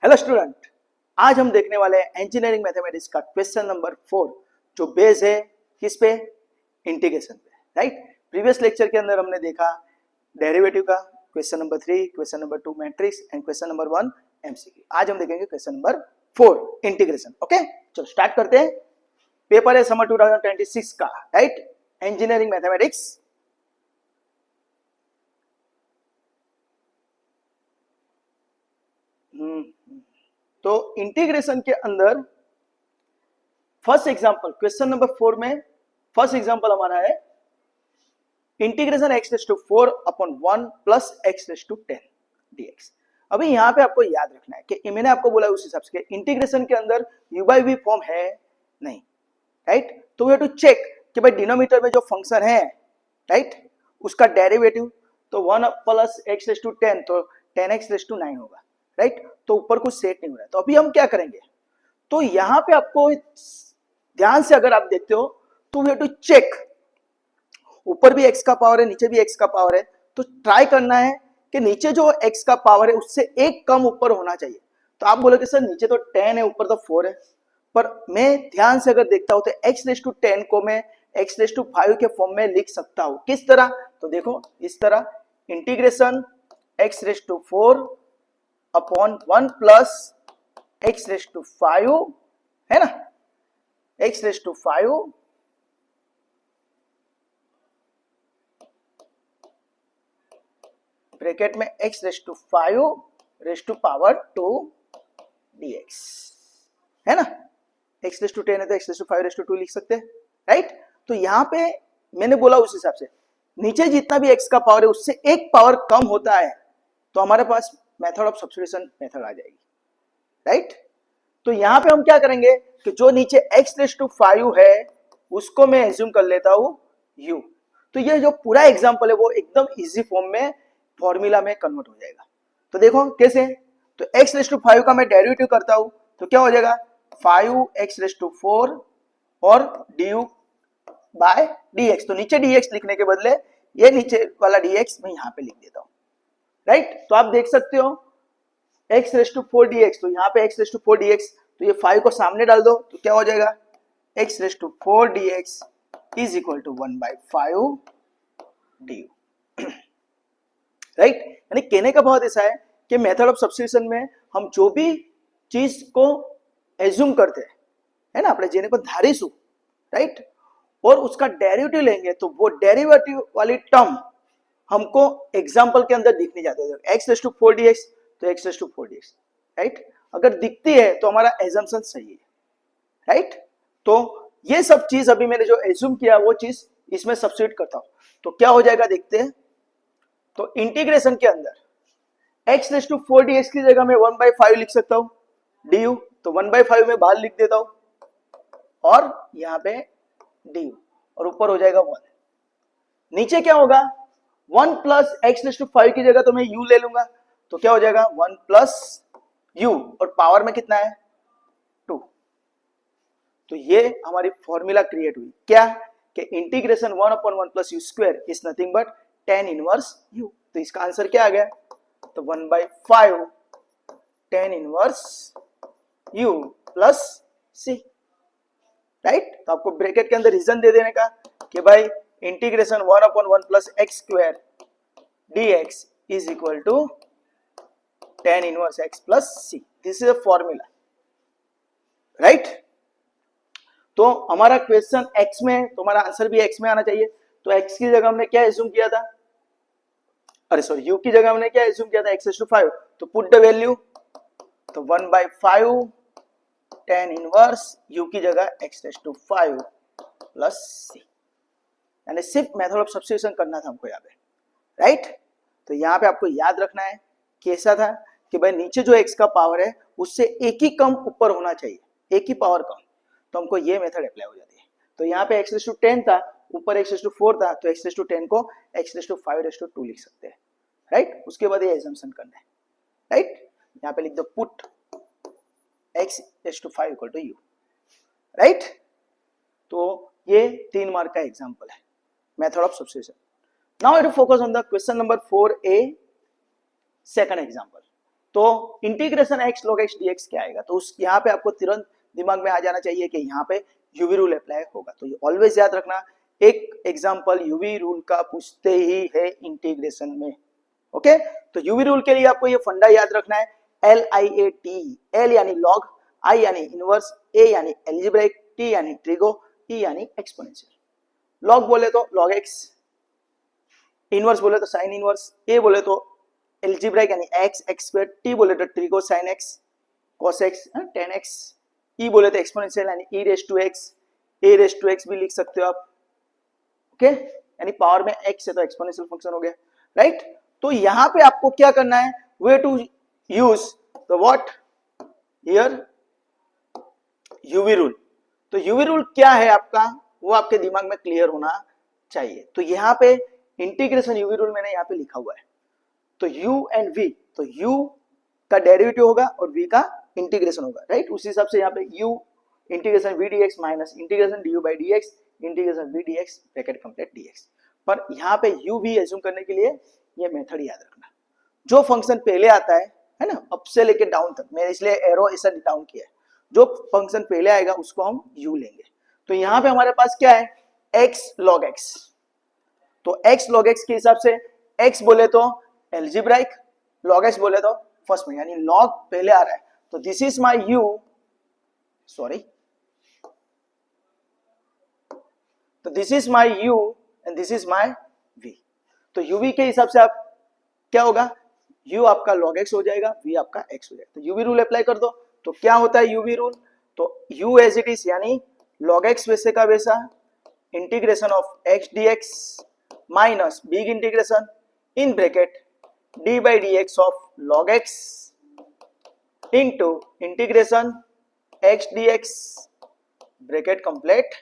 Hello student, आज हम देखने वाले हैं इंजीनियरिंग मैथमेटिक्स का क्वेश्चन नंबर 4 जो बेस है किस पे? इंटीग्रेशन पे, राइट। प्रीवियस लेक्चर के अंदर हमने देखा डेरिवेटिव का, question number 3, question number 2 matrix and question number 1 MCQ. आज हम देखेंगे क्वेश्चन नंबर 4 इंटीग्रेशन। ओके, चलो स्टार्ट करते हैं। पेपर है समर 2026 का, राइट, इंजीनियरिंग मैथमेटिक्स। तो इंटीग्रेशन के अंदर फर्स्ट एग्जांपल क्वेश्चन नंबर 4 में फर्स्ट एग्जांपल हमारा है integration x raise to 4 upon 1 plus x raise to 10 dx। अभी यहां पे आपको याद रखना है कि मैंने आपको बोला उस हिसाब से इंटीग्रेशन के अंदर u बाई वी फॉर्म है नहीं, राइट। तो वी हैव टू चेक कि भाई डिनोमिनेटर में जो फंक्शन है, राइट, उसका डेरिवेटिव तो 1 प्लस x रेज़ टू 10 तो 10x रेज़ टू 9 होगा, राइट। तो ऊपर कुछ सेट नहीं हो रहा है, तो अभी हम क्या करेंगे, तो यहां पे आपको ध्यान से अगर आप देखते हो तो वी हैव टू चेक, ऊपर भी x का पावर है नीचे भी x का पावर है, तो ट्राई करना है कि नीचे जो x का पावर है उससे एक कम ऊपर होना चाहिए। तो आप बोलोगे सर नीचे तो 10 है ऊपर तो 4 है, पर मैं ध्यान से अगर देखता हूं तो x रेज़ टू 10 को मैं x रेज़ टू 5 के फॉर्म में लिख सकता हूं। किस तरह? तो देखो इस तरह, integration x raise to 4 upon 1 plus x raise to 5 है ना, x रेज़ टू 5 ब्रैकेट में x raise to 5 raise to power 2 dx है ना। x रेज़ टू 10 है तो x raise to 5 raise to 2 लिख सकते हैं, राइट। तो यहां पे मैंने बोला उस हिसाब से नीचे जितना भी x का पावर है उससे एक पावर कम होता है तो हमारे पास मेथड ऑफ सब्स्टिट्यूशन मेथड आ जाएगी, राइट। तो यहां पे हम क्या करेंगे कि जो नीचे x रेज़ टू 5 है उसको मैं एज्यूम कर लेता हूं u। तो ये जो पूरा एग्जांपल है वो एकदम इजी फॉर्म में फॉर्मूला में कन्वर्ट हो जाएगा। तो देखो कैसे, तो x रेज़ टू 5 का मैं डेरिवेटिव करता हूं तो क्या हो जाएगा 5x रेज़ टू 4 और du बाय dx। तो नीचे dx लिखने के बदले ये नीचे वाला dx मैं यहां पे लिख देता हूं, राइट। तो आप देख सकते हो x रेज़ टू 4 dx, तो यहाँ पे x रेज़ टू 4 dx, तो ये 5 को सामने डाल दो तो क्या हो जाएगा x raise to 4 dx is equal to 1/5 du, right. यानी कहने का बहुत ऐसा है कि मेथड ऑफ सब्स्टिट्यूशन में हम जो भी चीज को एज्यूम करते हैं, है ना, अपने जेने को धारीशु, राइट, और उसका डेरिवेटिव लेंगे तो वो डेरिवेटिव वाली टर्म हमको एग्जांपल के अंदर दिखने जाते हैं। x रेज़ टू 4 dx तो x raise to 4 dx, right, अगर दिखती है तो हमारा एजम्पशन सही है, राइट। तो ये सब चीज अभी मैंने जो एज्यूम किया वो चीज इसमें सब्स्टिट्यूट करता हूं तो क्या हो जाएगा देखते हैं। तो इंटीग्रेशन के अंदर x रेज़ टू 4 dx की जगह मैं 1/5 लिख सकता हूं du, तो 1/5 में बाहर लिख देता हूं और यहां पे du और ऊपर हो जाएगा 1। नीचे क्या होगा 1 प्लस x रेज़ टू 5 की जगह तो मैं u ले लूंगा तो क्या हो जाएगा 1 प्लस u और पावर में कितना है 2। तो ये हमारी फॉर्मूला क्रिएट हुई क्या कि integration 1 upon 1 plus you square is nothing but tan inverse u। तो इसका आंसर क्या आ गया, तो 1/5 tan inverse u plus c, right. तो आपको ब्रैकेट के अंदर रीजन दे देने का कि भाई integration 1 upon 1 plus x square dx is equal to tan inverse x plus c। This is a formula, right. तो हमारा क्वेश्चन x में, तो हमारा आंसर भी x में आना चाहिए। तो x की जगह हमने क्या एज्यूम किया था, अरे सॉरी u की जगह हमने क्या एज्यूम किया था x रेज़ टू 5, तो पुट द वैल्यू, तो 1/5 tan इनवर्स u की जगह x raise to 5 plus c, यानी सिर्फ मेथड ऑफ सब्स्टिट्यूशन करना था हमको यहाँ पे, राइट। तो यहाँ पे आपको याद रखना है कैसा था कि भाई नीचे जो x का पावर है उससे एक ही कम ऊपर होना चाहिए, एक ही पावर कम, तो हमको ये मेथड अप्लाई हो जाती है। तो यहाँ पे x रेज़ टू 10 था, ऊपर x रेज़ टू 4 था, तो x रेज़ टू 10 को x raise to 5 raise to 2 लिख सकते हैं, राइट। उसके बाद ये एजम्पशन करना है, राइट। यहाँ पे लिख दो put x raise to 5 equal to u, right. तो ये 3 मार्क का एग्जांपल है method of substitution. Now I to focus on the question number 4a, second example. तो integration x log x dx क्या आएगा, तो उस यहाँ पे आपको तुरंत दिमाग में आ जाना चाहिए कि यहाँ पे यूवी रूल अप्लाई होगा। तो ये ऑलवेज याद रखना, एक एग्जांपल यूवी रूल का पूछते ही है इंटीग्रेशन में। ओके, तो यूवी रूल के लिए आपको ये फंडा याद रखना है, LIAT, L यानी लॉग, I यानी इनवर्स, A यानी एल्जेब्रिक, T यानी ट्रिगो, E यानी एक्सपोनेंशियल। लॉग बोले तो log x, इनवर्स बोले तो साइन इनवर्स, A बोले तो एल्जेब्रिक यानी x स्क्वायर, T बोले तो trigo sine x cos x tan x, E बोले तो एक्सपोनेंशियल यानी e raise to x, a raise to x भी लिख सकते हो आप। ओके, यानी पावर में x है तो एक्सपोनेंशियल फंक्शन हो गया, राइट। तो यहां पे आपको क्या करना है, way to use the what here UV rule. तो यूवी रूल क्या है आपका, वो आपके दिमाग में क्लियर होना चाहिए। तो यहाँ पे इंटीग्रेशन यूवी रूल मैंने यहाँ पे लिखा हुआ है। तो u एंड v, तो u का डेरिवेटिव होगा और v का इंटीग्रेशन होगा, राइट। उसी हिसाब से यहाँ पे u integration v dx minus integration du by dx integration v dx bracket complete dx। पर यहाँ पे u v एज्यूम करने के लिए ये मेथड याद रखना, जो फंक्शन पहले आता है ना, अप से लेके डाउन तक, मैं इसलिए एरो ऐसा डाउन किया है, जो फंक्शन पहले आएगा उसको हम u लेंगे। तो यहाँ पे हमारे पास क्या है, x log x, तो x log x के हिसाब से x बोले तो एल्जेब्राइक, log x बोले तो फर्स्ट में, यानी log पहले आ रहा है, तो this is my u, sorry, तो this is my u and this is my v। तो uv के हिसाब से आप क्या होगा, u आपका log x हो जाएगा, v आपका x हो जाएगा। तो uv रूल अप्लाई कर दो, तो क्या होता है uv रूल, तो u एज इट इज यानी log x वैसे का वैसा integration of x dx minus big integration in bracket d by dx of log x into integration x dx bracket complete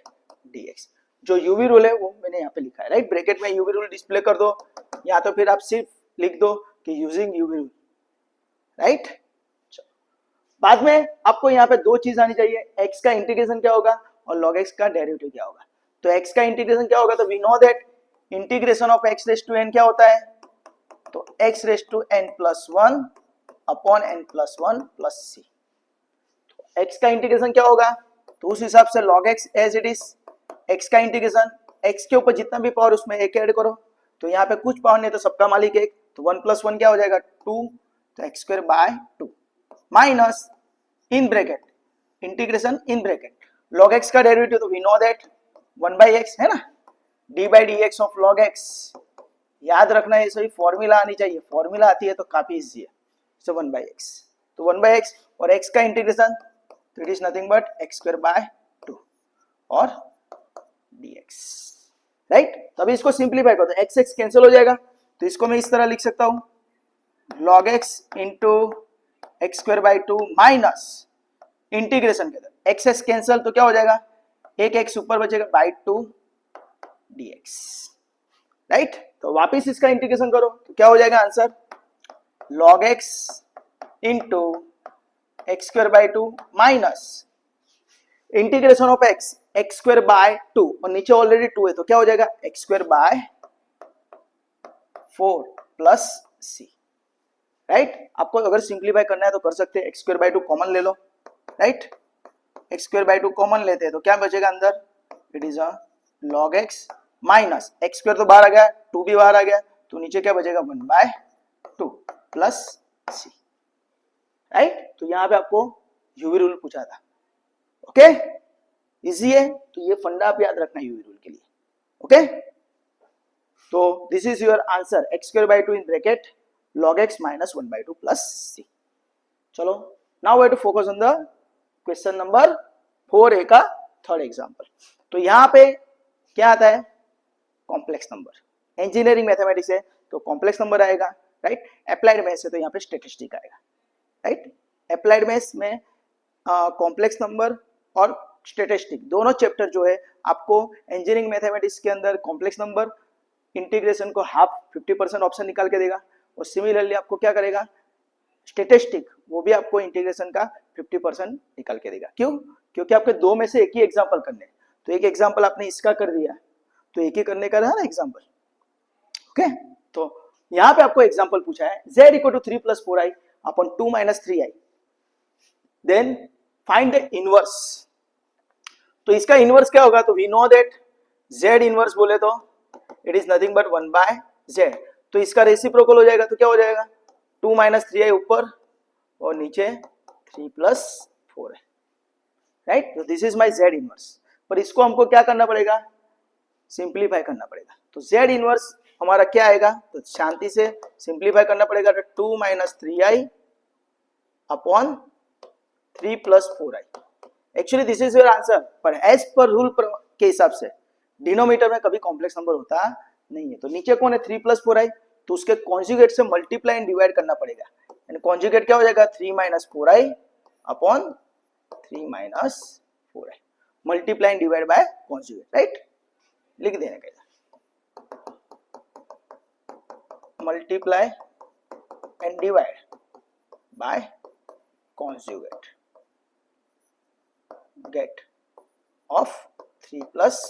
dx। जो यूवी रूल है वो मैंने यहाँ पे लिखा है, राइट। ब्रैकेट में यूवी रूल डिस्प्ले कर दो, या तो फिर आप सिर्फ लिख दो कि यूजिंग यूवी रूल, राइट। बाद में आपको यहाँ पे दो चीज आनी चाहिए, x का इंटीग्रेशन क्या होगा और log x का डेरिवेटिव क्या होगा। तो x का इंटीग्रेशन क्या होगा, तो we know that integration of x raise to n क्या होता है, तो x raise to n plus 1 upon n plus 1 plus c। तो x का इंटीग्रेशन क्या होगा, तो उस हिसाब से log x as it is, x का इंटीग्रेशन, x के ऊपर जितना भी पावर उसमें एक ऐड करो, तो यहाँ पे कुछ पावर नहीं तो सबका मालिक एक, तो 1 प्लस 1 क्या हो जाएगा 2, तो x square by 2 minus in bracket integration in bracket log x का डेरिवेटिव, तो we know that 1 by x है ना, d by dx of log x, याद रखना है, सही फॉर्मूला आनी चाहिए, फॉर्मूला आती है तो काफी इजी है। सो 1 by x, तो 1 by x और x का इंटीग्रेशन, तो it is nothing but x square by 2 और dx, राइट। तो अभी इसको सिंप्लीफाई करो, तो x कैंसिल हो जाएगा, तो इसको मैं इस तरह लिख सकता हूं, log x into x square by 2 minus integration के अंदर एक्स कैंसिल, तो क्या हो जाएगा, एक एक्स ऊपर बचेगा बाई 2 dx, राइट। तो वापिस इसका इंटीग्रेशन करो, तो क्या हो जाएगा answer, log x into x square by 2 minus integration of x, x square by 2 और नीचे ऑलरेडी 2 है, तो क्या हो जाएगा x square by 4 plus c, right. आपको अगर सिंप्लीफाई करना है तो कर सकते हैं, एक्स स्क्वायर बाय 2 कॉमन ले लो, right. X square by 2 common लेते हैं तो क्या बचेगा अंदर, it is a log x minus X square तो बाहर आ गया, 2 भी बाहर आ गया, तो नीचे क्या बचेगा 1 बाय 2 प्लस सी, राइट। तो यहाँ पे आपको यूवी रूल पूछा था, ओके, इजी है। तो ये फंडा आप याद रखना यूवी रूल के लिए, ओके। तो this is your answer, X square by 2 in bracket log x minus 1 by 2 plus C. चलो now we have to focus on the question number 4a का थर्ड एग्जांपल। तो यहाँ पे क्या आता है, कॉम्प्लेक्स नंबर, इंजीनियरिंग मैथमेटिक्स है तो कॉम्प्लेक्स नंबर आएगा, राइट। अप्लाइड मैथ्स है तो यहाँ पे स्टैटिस्टिक आएगा, राइट। अप्लाइड मैथ्स में कॉम्प्लेक्स नंबर और स्टैटिस्टिक दोनों चैप्टर जो है आपको इंजीनियरिंग मैथमेटिक्स के अंदर कॉम्प्लेक्स नंबर इंटीग्रेशन को हाफ 50% ऑप्शन निकाल के देगा, और सिमिलरली आपको क्या करेगा स्टैटिस्टिक, वो भी आपको इंटीग्रेशन का 50% निकाल के देगा। क्यों, क्योंकि आपके दो में से एक ही एग्जांपल करने, तो एक एग्जांपल आपने इसका कर दिया तो एक ही करने का रहा ना एग्जांपल, ओके। तो यहाँ पे आपको एग्जांपल पूछा है z equal to 3 plus 4i upon 2 minus 3i, then find the inverse. तो इसका इनवर्स क्या होगा, तो we know that z inverse बोले तो it is nothing but 1 by z, तो इसका रेसिप्रोकल हो जाएगा, तो क्या हो जाएगा 2 माइनस 3i ऊपर और नीचे 3 प्लस 4 है, राइट। तो this is my z inverse, पर इसको हमको क्या करना पड़ेगा, सिंप्लीफाई करना पड़ेगा। तो z इनवर्स हमारा क्या आएगा, तो शांति से सिंप्लीफाई करना पड़ेगा, तो 2 minus 3i upon 3 plus 4i। Actually this is your answer, पर एज पर रूल के हिसाब से डिनोमिनेटर में कभी कॉम्प्लेक्स नंबर होता नहीं है। तो नीचे कौन है 3 प्लस 4i, तो उसके कॉन्जुगेट से मल्टीप्लाई एंड डिवाइड करना पड़ेगा, यानी कॉन्जुगेट क्या हो जाएगा 3 minus 4i upon 3 minus 4i, multiply and divide by conjugate, right. लिख देने का multiply and divide by conjugate get of 3 plus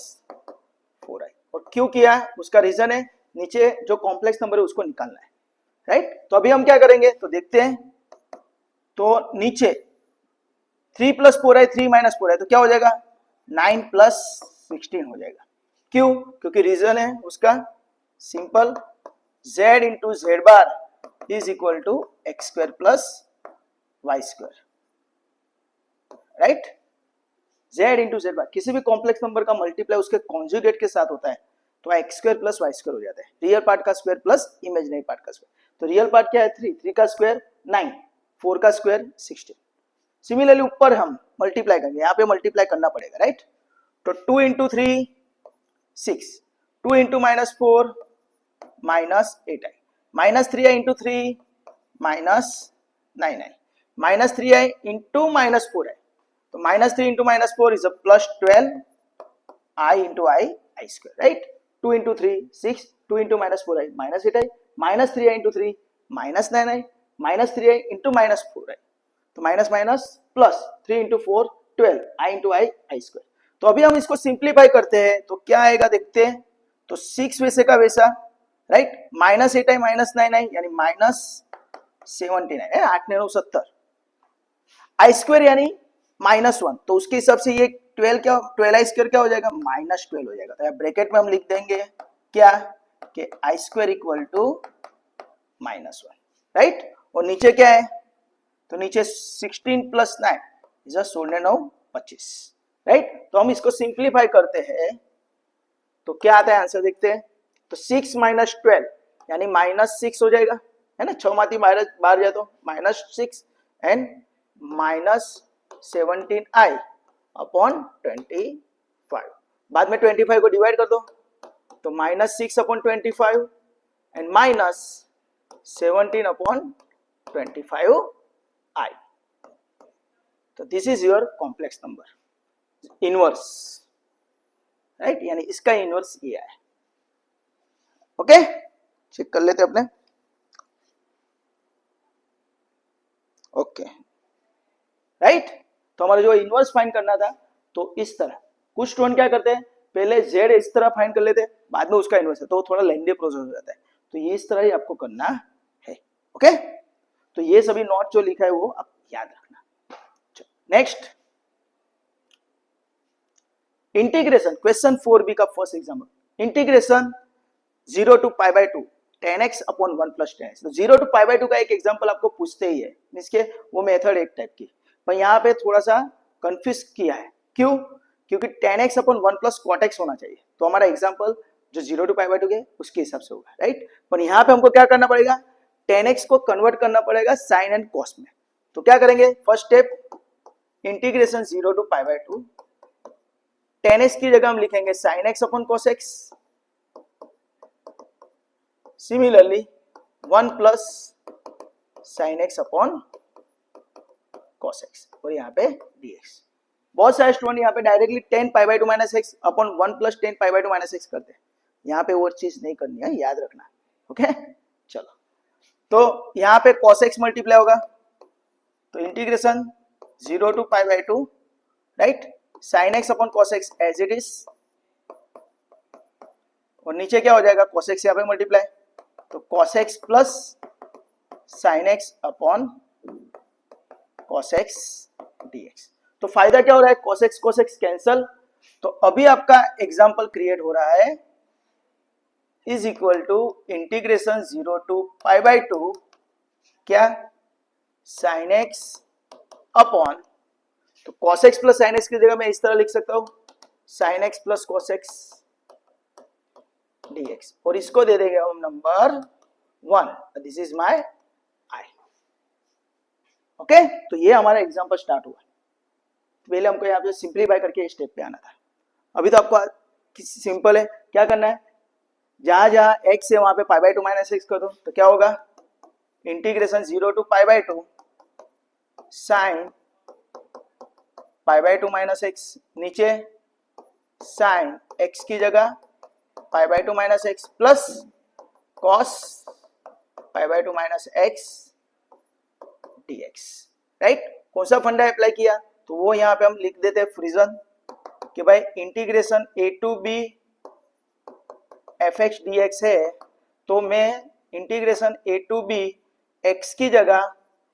4i। और क्यों किया उसका रीजन है, नीचे जो कॉम्प्लेक्स नंबर है उसको निकालना है, राइट। तो अभी हम क्या करेंगे, तो देखते हैं। तो नीचे 3 प्लस 4i 3 माइनस 4i, तो क्या हो जाएगा 9 प्लस 16 हो जाएगा। क्यों, क्योंकि रीजन है उसका simple, z into Z bar is equal to X square plus Y square, right. z into Z bar, किसी भी कॉम्प्लेक्स नंबर का मल्टीप्लाई उसके कॉन्जुगेट के साथ होता है तो X square plus Y square हो जाता है, रियल पार्ट का स्क्वायर प्लस इमेजिनरी पार्ट का स्क्वायर। तो रियल पार्ट क्या है 3, 3 का स्क्वायर 9, 4 का स्क्वायर 16। सिमिलरली ऊपर हम मल्टीप्लाई करेंगे, यहाँ पे मल्टीप्लाई करना पड़ेगा, राइट। तो 2 into 3 6, 2 into minus 4 minus 8i, minus 3i into 3 minus 9i, minus 3i into minus 4i, तो minus 3 into minus 4 is a plus 12i into I square, right. 2 into 3 6, 2 into minus 4i minus 8i, minus 3i into 3 minus 9i, minus 3i into minus 4i, तो minus minus plus 3 into 4 12i into I square. तो अभी हम इसको simplify करते हैं तो क्या आएगा देखते हैं, तो 6 वैसे का वैसा, right, minus 8i minus 9i यानी माइनस 17i, 8 9 70, आई स्क्वायर यानी माइनस 1, तो उसके हिसाब से ये 12i स्क्वायर क्या हो जाएगा माइनस 12 हो जाएगा। तो ब्रैकेट में हम लिख देंगे क्या कि I square equal to minus 1, right. और नीचे क्या है, तो नीचे 16 प्लस 9 इज 16 9 25, राइट। तो हम इसको सिंप्लीफाई करते हैं तो क्या आता है आंसर देखते हैं। तो 6 माइनस 12 यानी माइनस 6 हो जाएगा, है ना, 6 माती बाहर जाए तो minus 6 and minus 17i upon 25, बाद में 25 को डिवाइड कर दो तो minus 6 upon 25 and minus 17 upon 25i। तो this is your complex number inverse, right, यानी इसका इनवर्स ये है। ओके, चेक कर लेते अपने। Okay, right. तो हमारा जो इनवर्स फाइंड करना था, तो इस तरह कुछ स्टूडेंट क्या करते हैं, पहले z इस तरह फाइंड कर लेते हैं, बाद में उसका इनवर्स है, तो थोड़ा लेंदी प्रोसेस हो जाता है। तो ये इस तरह ही आपको करना है। ओके, तो ये सभी नोट जो लिखा है वो आप याद रखना। नेक्स्ट, इंटीग्रेशन, क्वेश्चन 4b का first example, integration 0 to pi by 2 10x upon 1 plus 10x। तो 0 टू पाई बाय 2 का एक एग्जाम्पल आपको पूछते ही है, मींस के वो मेथड एक टाइप की, पर यहाँ पे थोड़ा सा कंफ्यूज किया है। क्यों, क्योंकि 10x upon 1 plus cot x होना चाहिए, तो हमारा एग्जाम्पल जो 0 टू पाई बाय 2 के उसके हिसाब से होगा, राइट। पर यहाँ पे हमको क्या करना पड़ेगा, 10x को कन्वर्ट करना पड़ेगा साइन एंड कॉस में। तो क्या करेंगे, first step integration 0 to pi by 2, 10x की जगह हम लिखेंगे sine x upon cos x, similarly 1 plus sine x upon cos x, और यहाँ पे dx। बहुत सारे स्टूडेंट यहाँ पे directly 10 pi by 2 minus x upon 1 plus 10 pi by 2 minus x करते हैं, यहाँ पे वो चीज नहीं करनी है, याद रखना। ओके, चलो, तो यहाँ पे कॉस एक्स मल्टीप्लाई होगा, तो integration 0 to pi by 2, right, sine x upon cos x as it is, और नीचे क्या हो जाएगा कॉस एक्स यहाँ पे मल्टीप्लाई, तो cos x plus sine x upon cos x dx। तो फायदा क्या हो रहा है, cos x कैंसल। तो अभी आपका एग्जाम्पल क्रिएट हो रहा है is equal to integration 0 to pi by 2 क्या sin x अपॉन, तो cos x plus sin x की जगह मैं इस तरह लिख सकता हूं sin x plus cos x dx, और इसको दे देंगे हम number 1, this is my I. Okay, तो ये हमारा एग्जांपल स्टार्ट हुआ। पहले हमको यहाँ पे सिंप्लीफाई करके स्टेप पे आना था। अभी तो आपको सिंपल है, क्या करना है, जहां जहां x है वहां पे पाई बाई 2 माइनस एक्स कर दो, तो क्या होगा integration 0 to pi by 2 sine pi by 2 minus x, नीचे साइन x की जगह pi by 2 minus x plus cos pi by 2 minus x dx, right. कौन सा फंडा अप्लाई किया, तो वो यहाँ पे हम लिख देते हैं फ्रीजन कि भाई integration a to b f x d x है, तो मैं integration a to b x की जगह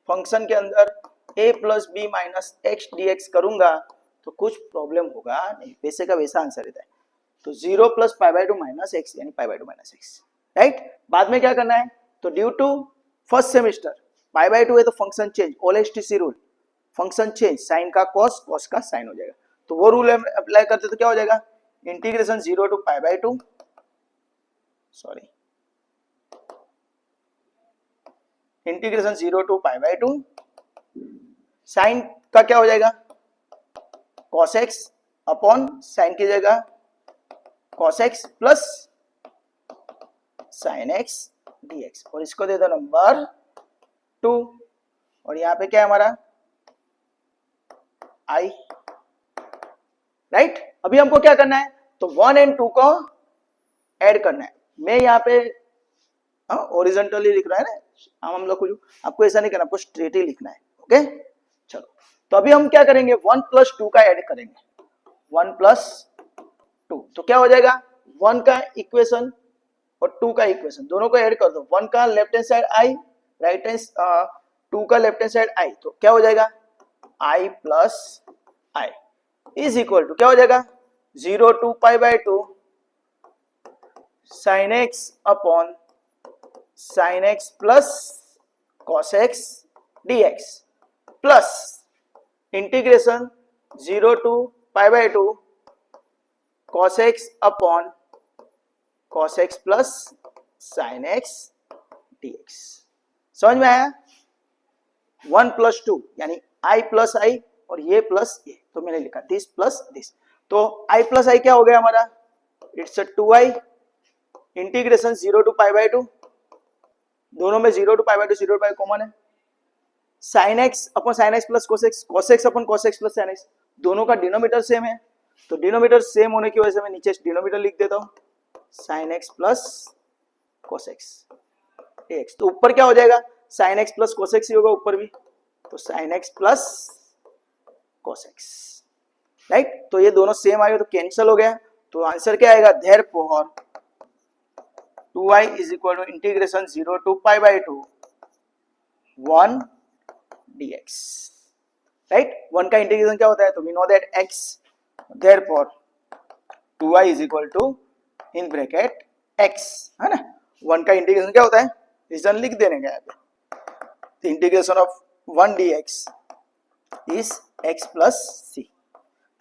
फंक्शन के अंदर a plus b minus x d x करूंगा तो कुछ प्रॉब्लम होगा नहीं, वैसे का वैसा आंसर रहता है। तो 0 plus pi by 2 minus X यानी pi by 2 minus X, right. बाद में क्या करना है, तो due to first semester pi by 2 है तो function change, OLSTC rule, function change, sine का कॉस, कॉस का साइन हो जाएगा। तो वो रूल अप्लाई करते तो क्या हो जाएगा integration 0 to pi by 2, sorry integration 0 to pi by 2, sine का क्या हो जाएगा cos x अपॉन साइन की जगह cos x plus sin x dx, और इसको दे दो नंबर 2, और यहाँ पे क्या है हमारा i, राइट। अभी हमको क्या करना है, तो 1 एंड 2 को ऐड करना है। मैं यहाँ पे ओरिजेंटली लिख रहा है ना, हम लोग को, आपको ऐसा नहीं करना, आपको स्ट्रेट ही लिखना है। ओके, चलो तो अभी हम क्या करेंगे 1 प्लस 2 का ऐड करेंगे, 1 प्लस 2, तो क्या हो जाएगा 1 का इक्वेशन और 2 का इक्वेशन दोनों को ऐड कर दो, 1 का left hand side i, right hand 2 का लेफ्ट हैंड साइड i, तो क्या हो जाएगा i plus i is equal to क्या हो जाएगा 0 to pi by 2 sine x upon sine x plus cos x dx plus integration 0 to pi by 2 cos x upon cos x plus sin x dx। समझ में आया, 1 plus 2 यानी i plus i और ये plus ये, तो मैंने लिखा दिस प्लस दिस, तो i प्लस i क्या हो गया हमारा, it's 2i integration 0 to pi by 2, दोनों में 0 to pi by 2 0 to pi common है, sin x upon sin x plus cos x upon cos x plus sin x, दोनों का डिनोमिनेटर सेम है, तो डिनोमिनेटर सेम होने की वजह से मैं नीचे डिनोमिनेटर लिख देता हूं sin x plus cos x dx, तो ऊपर क्या हो जाएगा sin x plus cos x ही होगा ऊपर भी, तो sin x plus cos x, right. तो ये दोनों सेम आएगा तो कैंसिल हो गया, तो आंसर क्या आएगा therefore 2i is equal to integration 0 to pi by 2 1 dx, right. 1 का इंटीग्रेशन क्या होता है, तो we know that x, therefore 2i is equal to in bracket x, है ना। 1 का इंटीग्रेशन क्या होता है, रीजन लिख देने का, तो integration of 1 dx is x plus c,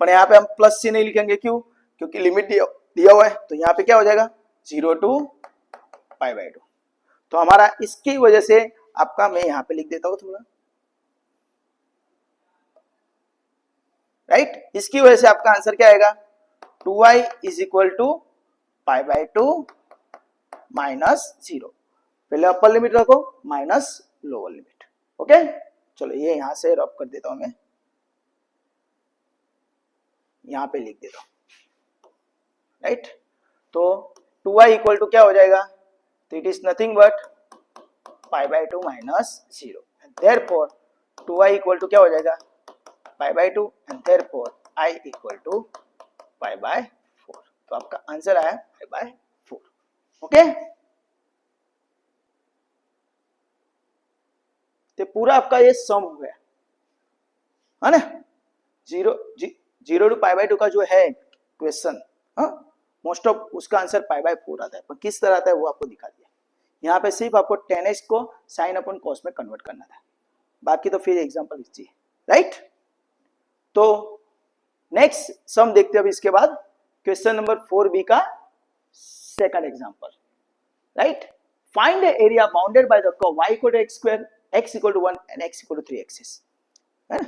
पर यहाँ पे हम प्लस c नहीं लिखेंगे, क्यों, क्योंकि लिमिट दिया हुआ है, तो यहाँ पे क्या हो जाएगा 0 टू पाई बाई 2, तो हमारा इसकी वजह से आपका, मैं यहाँ पे लिख देता हूँ थोड़ा, राइट, इसकी वजह से आपका आंसर क्या आएगा 2i is equal to pi by 2 minus 0, पहले अपर लिमिट रखो माइनस लोअर लिमिट। ओके, चलो ये यहां से रब कर देता हूं, मैं यहां पे लिख देता हूं, राइट। तो 2i इक्वल टू क्या हो जाएगा, तो it is nothing but pi by 2 minus 0, therefore 2i equal to क्या हो जाएगा pi by 2, and therefore i equal to pi by 4, तो आपका आंसर आया पाई बाय 4। ओके, तो पूरा आपका ये सम हो गया। है ना। 0 to π/2 का जो है क्वेश्चन, मोस्ट ऑफ उसका आंसर π/4 आता है, पर किस तरह आता है वो आपको दिखा दिया। यहाँ पे सिर्फ आपको tan x को sin अपॉन cos में कन्वर्ट करना था, बाकी तो फिर एग्जांपल लीजिए, राइट। तो नेक्स्ट सम देखते हैं अब इसके बाद, क्वेश्चन नंबर 4b का second example, right. Find the area bounded by the curve y = x², x = 1 and x = 3 axis, है ना।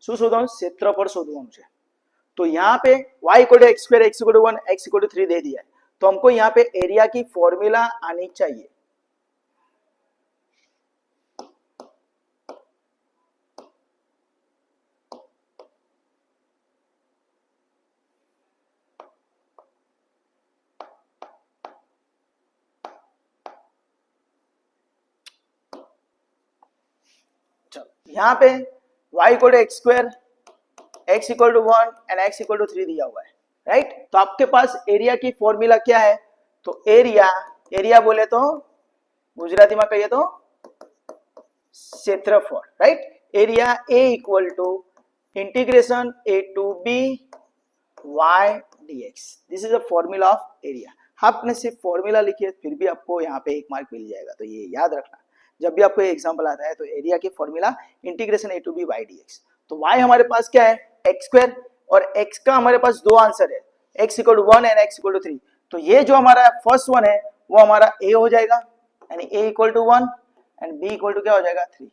શું શોધવાનું? क्षेत्रफल શોધવાનું છે। तो यहाँ पे y = x², x = 1, x = 3 दे दिया है, तो हमको यहाँ पे एरिया की फॉर्मूला आनी चाहिए। यहाँ पे y = x², x = 1 and x = 3 दिया हुआ है, राइट। तो आपके पास एरिया की फॉर्मूला क्या है? तो एरिया बोले तो गुजराती में कहिए तो क्षेत्रफल, right. Area a = integration a to b y dx, this is the formula of area. आपने सिर्फ फॉर्मूला लिखी है, फिर भी आपको यहाँ पे 1 मार्क मिल जाएगा, तो ये याद रखना। जब भी आपको एग्जांपल आता है तो एरिया की formula integration a to b y dx। तो y हमारे पास क्या है? x² और x का हमारे पास दो आंसर है, x = 1 एंड x = 3। तो ये जो हमारा फर्स्ट वन है वो हमारा a हो जाएगा, यानी a = 1 एंड b = क्या हो जाएगा? 3।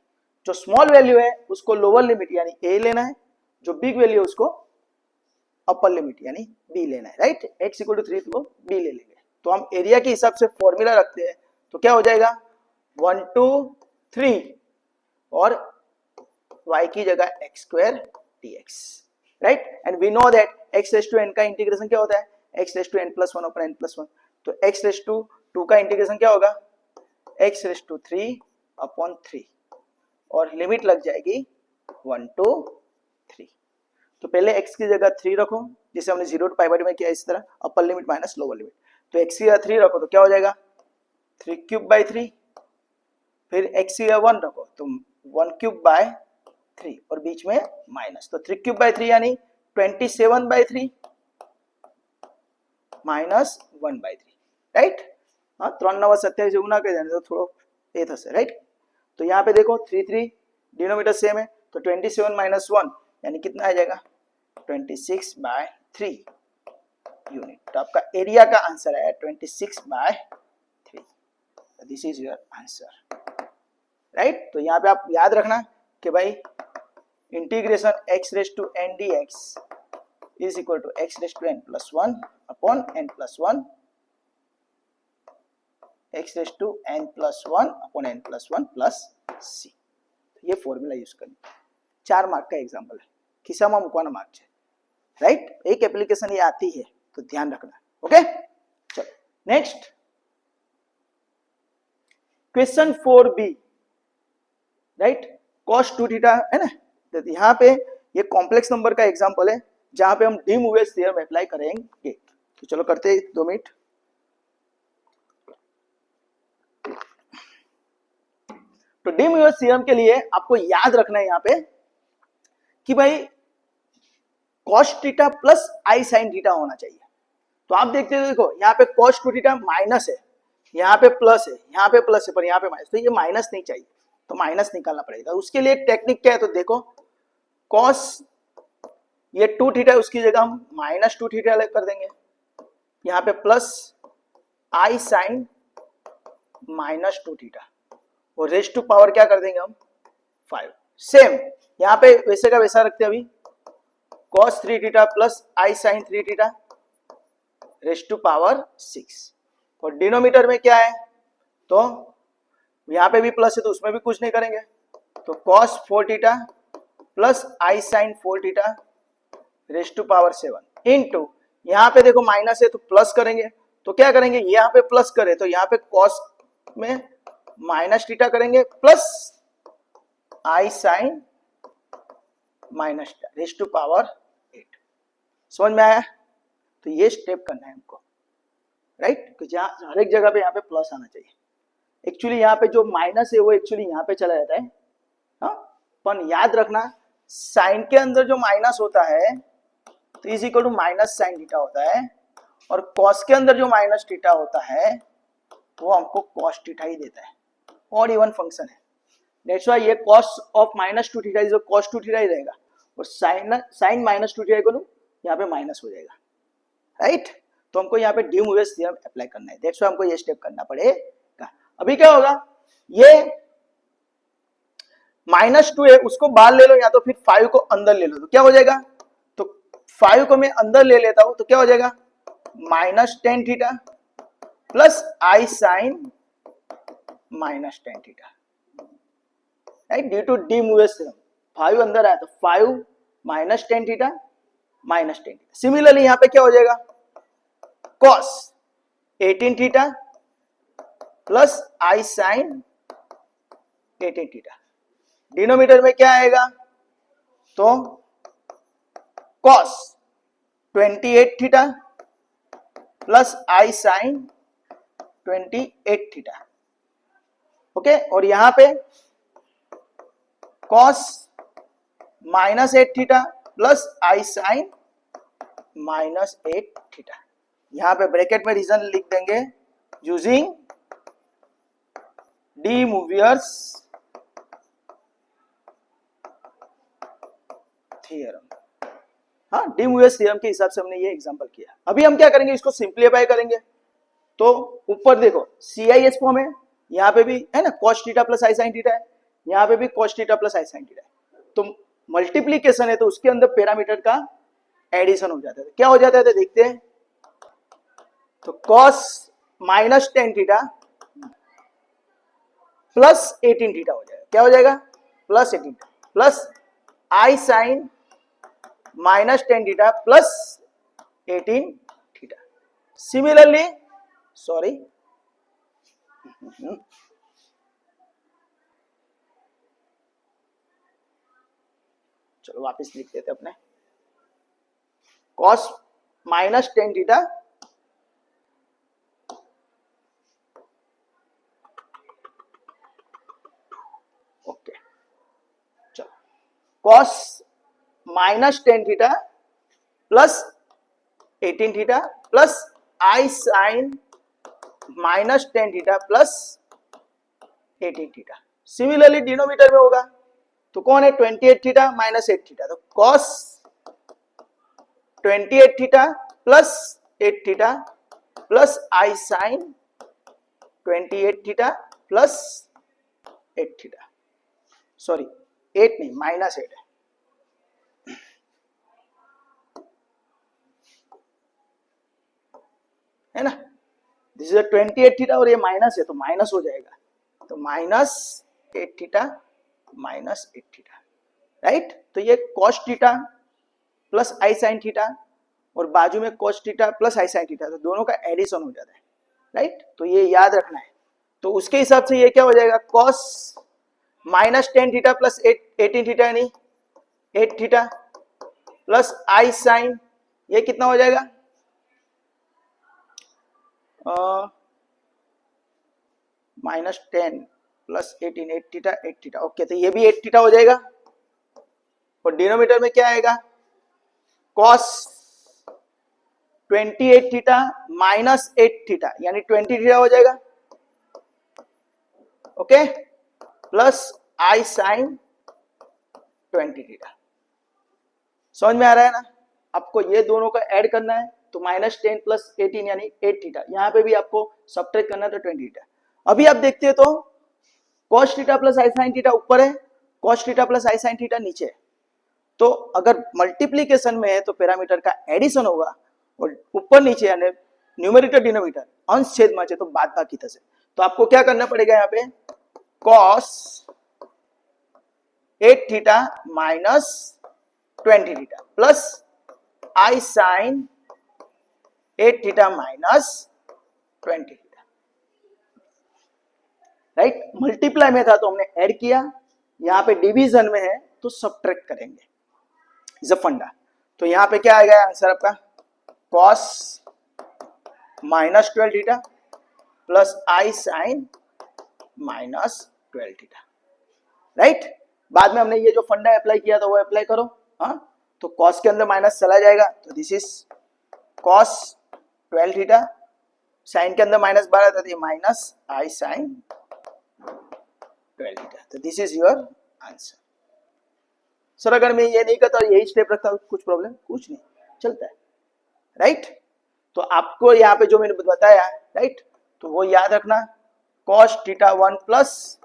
जो स्मॉल वैल्यू है उसको लोअर लिमिट यानी a लेना है, जो बिग वैल्यू है उसको अपर लिमिट यानी b लेना है, राइट। x = 3 तो b ले लेंगे। तो हम एरिया के हिसाब से फॉर्मूला रखते हैं, तो क्या हो जाएगा? 1 2 3 और y की जगह x² dx, राइट। And we know that x⁻n का इंटीग्रेशन क्या होता है? x⁻n+1 upon n+1। तो x⁻2 का इंटीग्रेशन क्या होगा? x⁻3 upon 3 और लिमिट लग जाएगी 1 to 3। तो पहले x की जगह 3 रखो, जिसे हमने 0 to π/2 में किया इस तरह, upper limit minus lower limit. तो x की जगह 3 रखो तो क्या हो जाएगा? 3³ 3। फिर x की जगह 1 रखो तो 1³ 3 और बीच में माइनस, तो 3³ 3 यानी 27/3 माइनस 1/3, राइट। हाँ, 3 9 27 गुना कर देने तो थोड़ा ए थશે, राइट। तो यहाँ पे देखो 3 3 डिनोमिनेटर सेम है, तो 27 माइनस 1 यानी कितना आ जाएगा? 26/3 यूनिट। तो आपका एरिया का आंसर है 26/3। This is your answer, right. तो यहाँ पे आप याद रखना कि भाई integration x⁻n dx is equal to x⁻n+1 upon n+1, x⁻n+1 upon n+1 plus c। ये फॉर्मूला यूज करना। 4 मार्क का एग्जांपल है, खिस्साમાં મૂકવાનો मार्क છે, राइट। एक एप्लीकेशन ये आती है तो ध्यान रखना, ओके। चलो next question 4b, right. cos 2θ है ना। तो यहाँ पे ये कॉम्प्लेक्स नंबर का एग्जांपल है जहां पे हम डी मूवेज थ्योरम अप्लाई करेंगे। तो चलो करते हैं 2 मिनट। तो डी मूवेज थ्योरम के लिए आपको याद रखना है यहाँ पे कि भाई cos theta plus i sin theta होना चाहिए। तो आप देखते हो, देखो यहाँ पे cos 2θ माइनस है, यहाँ पे प्लस है, यहाँ पे प्लस है, पर यहाँ पे माइनस, तो ये माइनस नहीं चाहिए, तो माइनस निकालना पड़ेगा। उसके लिए टेक्निक क्या है? तो देखो cos ये 2θ है, उसकी जगह हम -2θ अलग कर देंगे, यहाँ पे प्लस i sin -2θ और रेज टू पावर क्या कर देंगे हम? 5। सेम यहाँ पे वैसे का वैसा रखते हैं। अभी cos 3θ plus i sin 3θ raise to power 6 और डिनोमिनेटर में क्या है? तो यहाँ पे भी प्लस है तो उसमें भी कुछ नहीं करेंगे, तो cos 4θ plus i sin 4θ raise to power 7 into यहाँ पे देखो माइनस है तो प्लस करेंगे, तो क्या करेंगे? यहाँ पे प्लस करें तो यहाँ पे cos में -θ करेंगे plus i sin -θ raise to power 8। समझ में आया? तो ये स्टेप करना है हमको, राइट। तो जहां हर एक जगह पे यहाँ पे प्लस आना चाहिए। एक्चुअली यहाँ पे जो माइनस है वो एक्चुअली यहाँ पे चला जाता है, हाँ। पर याद रखना साइन के अंदर जो माइनस होता है तो is equal to minus sine theta होता है, और कॉस के अंदर जो माइनस थीटा होता है वो हमको कॉस थीटा ही देता है, और इवन फंक्शन है। दैट्स व्हाई ये cos of minus two theta is cos two theta ही रहेगा, और साइन माइनस टू थीटा को यहाँ पे माइनस हो जाएगा, राइट। तो हमको यहाँ पे डी मूवियस थ्योरम अप्लाई करना है, दैट्स व्हाई हमको ये स्टेप करना पड़ेगा। अभी क्या होगा, ये -2 है उसको बाहर ले लो या तो फिर 5 को अंदर ले लो, तो क्या हो जाएगा, तो 5 को मैं अंदर ले लेता हूं तो क्या हो जाएगा, -10 theta plus I sine -10 theta, right, due to de Moivre's theorem. 5 अंदर आया तो 5 -10 थीटा -10 थीटा। सिमिलरली यहां पे क्या हो जाएगा, cos 18 थीटा प्लस आई साइन 18 थीटा। डिनोमिनेटर में क्या आएगा, तो cos 28 थीटा प्लस आई साइन 28 थीटा, ओके। और यहां पे cos -8 थीटा प्लस आई साइन -8 थीटा। यहां पे ब्रैकेट में रीजन लिख देंगे यूजिंग डी मूवियर्स थ्योरम। हाँ, डी मूवियर्स थ्योरम के हिसाब से हमने ये एग्जांपल किया। अभी हम क्या करेंगे, इसको सिंप्लीफाई करेंगे। तो ऊपर देखो CIS फॉर्म है, यहाँ पे भी है ना cos थीटा प्लस आई साइन थीटा है, यहाँ पे भी cos थीटा प्लस आई साइन थीटा है। तो मल्टीप्लीकेशन है तो उसके अंदर पैरामीटर का एडिशन हो जाता है, क्या हो जाता है तो देखते हैं। तो cos -10 थीटा प्लस 18 थीटा हो जाएगा, क्या हो जाएगा, प्लस 18 प्लस आई sine -10 theta plus 18 theta. Similarly sorry चलो वापस लिख देते अपने, cos -10 थीटा ओके, चलो cos -10 theta plus 18 theta plus आई sine -10 theta plus 18 theta. Similarly denominator में होगा तो कौन है, 28 थीटा -8 थीटा, तो cos 28 theta plus 8 theta plus आई sine 28 theta plus 8 theta, sorry 8 नहीं -8 है, है ना। दिस इज 28 थीटा और ये माइनस है तो माइनस हो जाएगा, तो -8 थीटा -8 थीटा, राइट। तो ये cos थीटा प्लस आई साइन थीटा और बाजू में cos थीटा प्लस आई साइन थीटा, तो दोनों का एडिशन हो जाता है, राइट। तो ये याद रखना है। तो उसके हिसाब से ये क्या हो जाएगा, cos -10 थीटा प्लस 18 थीटा यानी 8 थीटा प्लस आई साइन, ये कितना हो जाएगा, -10 प्लस 18 8 थीटा 8 थीटा, ओके। तो ये भी 8 थीटा हो जाएगा, और डिनोमिनेटर में क्या आएगा, cos 28 थीटा माइनस 8 थीटा यानी 20 थीटा हो जाएगा, ओके, प्लस आई साइन 20 थीटा। समझ में आ रहा है ना। आपको ये दोनों का ऐड करना है तो -10 प्लस 18 यानी 8 थीटा, यहां पे भी आपको सब्ट्रैक्ट करना है तो 20 थीटा। अभी आप देखते हैं तो cos थीटा प्लस आई साइन थीटा ऊपर है, cos थीटा प्लस आई साइन थीटा नीचे है। तो अगर मल्टीप्लीकेशन में है तो पैरामीटर का एडिशन होगा, और ऊपर नीचे यानी न्यूमेरेटर डिनोमिनेटर अंश छेद में तो बाद बाकी से। तो आपको क्या करना पड़ेगा, यहाँ पे cos 8 theta minus 20 theta plus आई sine 8 theta minus 20 theta, right. Multiply में था तो हमने ऐड किया, यहाँ पे डिवीजन में है तो सब्ट्रैक्ट करेंगे, इज अ फंडा। तो यहाँ पे क्या आएगा आंसर आपका, cos -12 थीटा प्लस आई साइन -12 थीटा, राइट। बाद में हमने ये जो फंडा अप्लाई किया था वो अप्लाई करो। हाँ, तो कॉस के अंदर माइनस चला जाएगा, तो this is cos 12 theta, sine के अंदर माइनस 12 था, माइनस आई साइन 12 थीटा। तो this is your answer. Sir अगर मैं ये नहीं करता यही स्टेप रखता कुछ प्रॉब्लम? कुछ नहीं, चलता है, राइट। तो आपको यहाँ पे जो मैंने बताया, राइट, तो वो याद रखना, cos थीटा 1 प्लस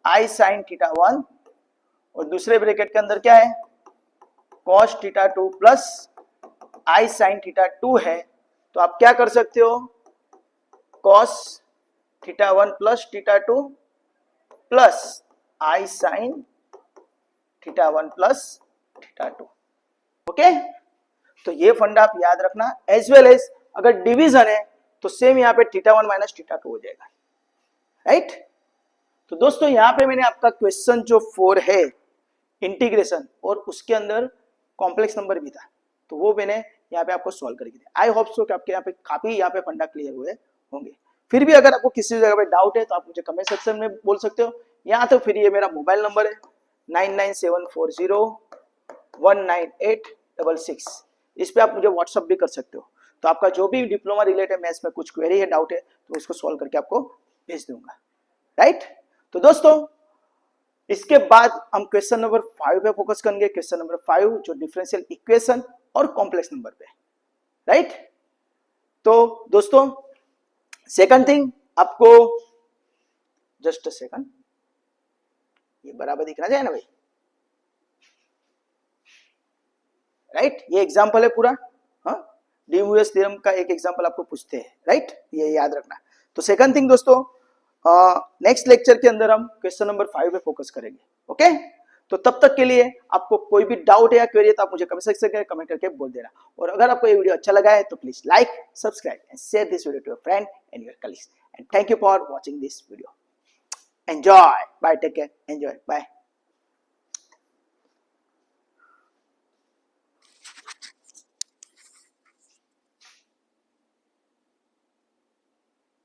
आई साइन थीटा 1, और दूसरे ब्रैकेट के अंदर क्या है, cos थीटा 2 प्लस आई साइन थीटा 2 है। तो आप क्या कर सकते हो, cos theta 1 plus theta 2 plus आई sine theta 1 plus theta 2। Okay, तो ये फंडा आप याद रखना। एज वेल एज अगर डिवीजन है तो सेम यहाँ पे थीटा 1 माइनस थीटा 2 हो जाएगा, राइट। तो दोस्तों यहाँ पे मैंने आपका क्वेश्चन जो 4 है इंटीग्रेशन, और उसके अंदर कॉम्प्लेक्स नंबर भी था, तो वो मैंने यहाँ पे आपको सॉल्व करके दिया। आई होप सो कि आपके यहाँ पे काफी यहाँ पे फंडा क्लियर हुए होंगे। फिर भी अगर आपको किसी जगह पे डाउट है तो आप मुझे कमेंट सेक्शन में बोल सकते हो, या तो फिर ये मेरा मोबाइल नंबर है 9974019866, इस पे आप मुझे व्हाट्सअप भी कर सकते हो। तो आपका जो भी डिप्लोमा रिलेटेड मैथ्स में कुछ क्वेरी है, डाउट है, तो उसको सॉल्व करके आपको भेज दूंगा, राइट। तो दोस्तों इसके बाद हम क्वेश्चन नंबर 5 पे फोकस करेंगे। क्वेश्चन नंबर 5 जो डिफरेंशियल इक्वेशन और कॉम्प्लेक्स नंबर पे, राइट। तो दोस्तों सेकंड थिंग, आपको जस्ट अ सेकंड, ये बराबर दिखना चाहिए ना भाई, राइट। ये एग्जांपल है पूरा, हाँ, डी-म्यूएस थ्योरम का एक एग्जांपल आपको पूछते हैं, राइट, ये याद रखना। तो सेकंड थिंग दोस्तों, नेक्स्ट लेक्चर के अंदर हम क्वेश्चन नंबर 5 पे फोकस करेंगे। ओके, तो तब तक के लिए आपको कोई भी डाउट है या क्वेरी है तो आप मुझे कमेंट सेक्शन में कमेंट करके बोल देना। और अगर आपको ये वीडियो अच्छा लगा है तो please like, subscribe and share this video to your friend and your colleagues, and thank you for watching this video. Enjoy, bye, take care, enjoy, bye.